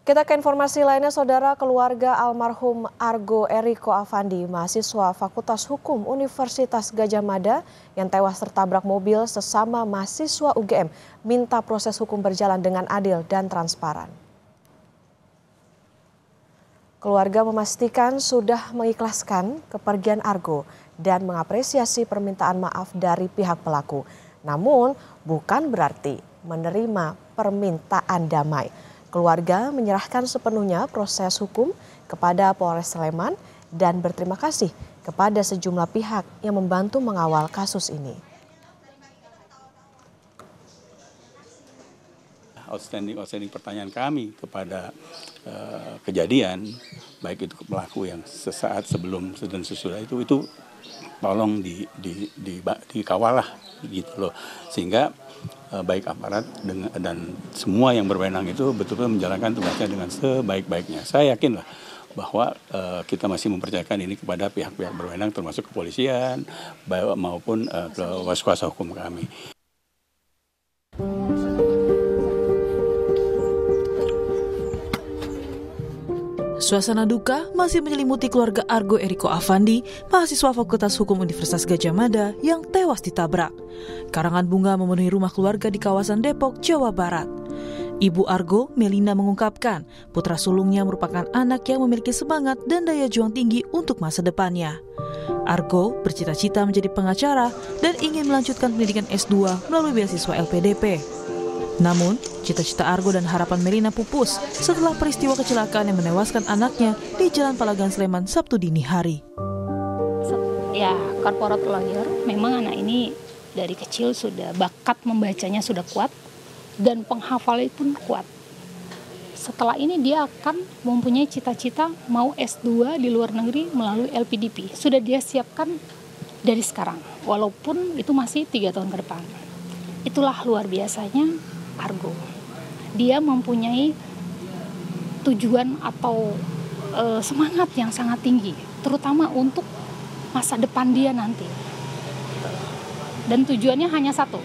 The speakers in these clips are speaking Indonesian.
Kita ke informasi lainnya, saudara. Keluarga almarhum Argo Eriko Afandi, mahasiswa Fakultas Hukum Universitas Gadjah Mada yang tewas tertabrak mobil sesama mahasiswa UGM, minta proses hukum berjalan dengan adil dan transparan. Keluarga memastikan sudah mengikhlaskan kepergian Argo dan mengapresiasi permintaan maaf dari pihak pelaku. Namun bukan berarti menerima permintaan damai. Keluarga menyerahkan sepenuhnya proses hukum kepada Polres Sleman dan berterima kasih kepada sejumlah pihak yang membantu mengawal kasus ini. Outstanding pertanyaan kami kepada kejadian, baik itu pelaku yang sesaat sebelum dan sesudah itu tolong dikawal lah gitu loh, sehingga baik aparat dan semua yang berwenang itu betul-betul menjalankan tugasnya dengan sebaik-baiknya. Saya yakin lah bahwa kita masih mempercayakan ini kepada pihak-pihak berwenang, termasuk kepolisian maupun kuasa hukum kami. Suasana duka masih menyelimuti keluarga Argo Eriko Afandi, mahasiswa Fakultas Hukum Universitas Gadjah Mada yang tewas ditabrak. Karangan bunga memenuhi rumah keluarga di kawasan Depok, Jawa Barat. Ibu Argo, Melina, mengungkapkan putra sulungnya merupakan anak yang memiliki semangat dan daya juang tinggi untuk masa depannya. Argo bercita-cita menjadi pengacara dan ingin melanjutkan pendidikan S2 melalui beasiswa LPDP. Namun, cita-cita Argo dan harapan Melina pupus setelah peristiwa kecelakaan yang menewaskan anaknya di Jalan Palagan Sleman Sabtu dini hari. Ya, corporate lawyer, memang anak ini dari kecil sudah bakat membacanya sudah kuat dan penghafalan pun kuat. Setelah ini dia akan mempunyai cita-cita mau S2 di luar negeri melalui LPDP. Sudah dia siapkan dari sekarang, walaupun itu masih 3 tahun ke depan. Itulah luar biasanya Argo. Dia mempunyai tujuan atau semangat yang sangat tinggi, terutama untuk masa depan dia nanti. Dan tujuannya hanya satu,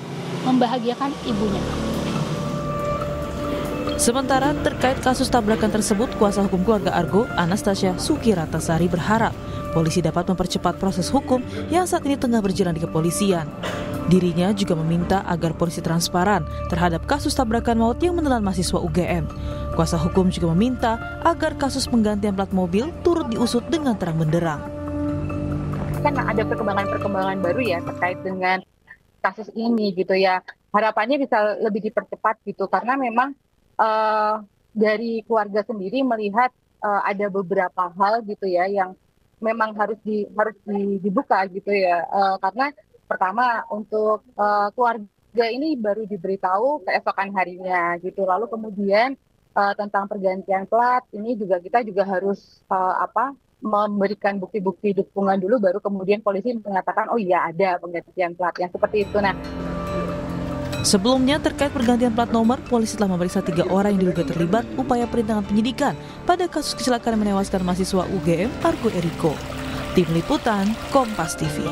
membahagiakan ibunya. Sementara terkait kasus tabrakan tersebut, kuasa hukum keluarga Argo, Anastasia Sukiratasari, berharap polisi dapat mempercepat proses hukum yang saat ini tengah berjalan di kepolisian. Dirinya juga meminta agar polisi transparan terhadap kasus tabrakan maut yang menelan mahasiswa UGM. Kuasa hukum juga meminta agar kasus penggantian plat mobil turut diusut dengan terang benderang. Kan ada perkembangan baru ya terkait dengan kasus ini gitu ya. Harapannya bisa lebih dipercepat gitu, karena memang dari keluarga sendiri melihat ada beberapa hal gitu ya yang memang harus dibuka gitu ya, karena pertama untuk keluarga ini baru diberitahu keesokan harinya gitu, lalu kemudian tentang pergantian plat ini kita juga harus memberikan bukti-bukti dukungan dulu, baru kemudian polisi mengatakan oh iya ada penggantian plat yang seperti itu. Nah, sebelumnya terkait pergantian plat nomor, polisi telah memeriksa 3 orang yang diduga terlibat upaya perintangan penyidikan pada kasus kecelakaan yang menewaskan mahasiswa UGM Argo Eriko. Tim Liputan Kompas TV.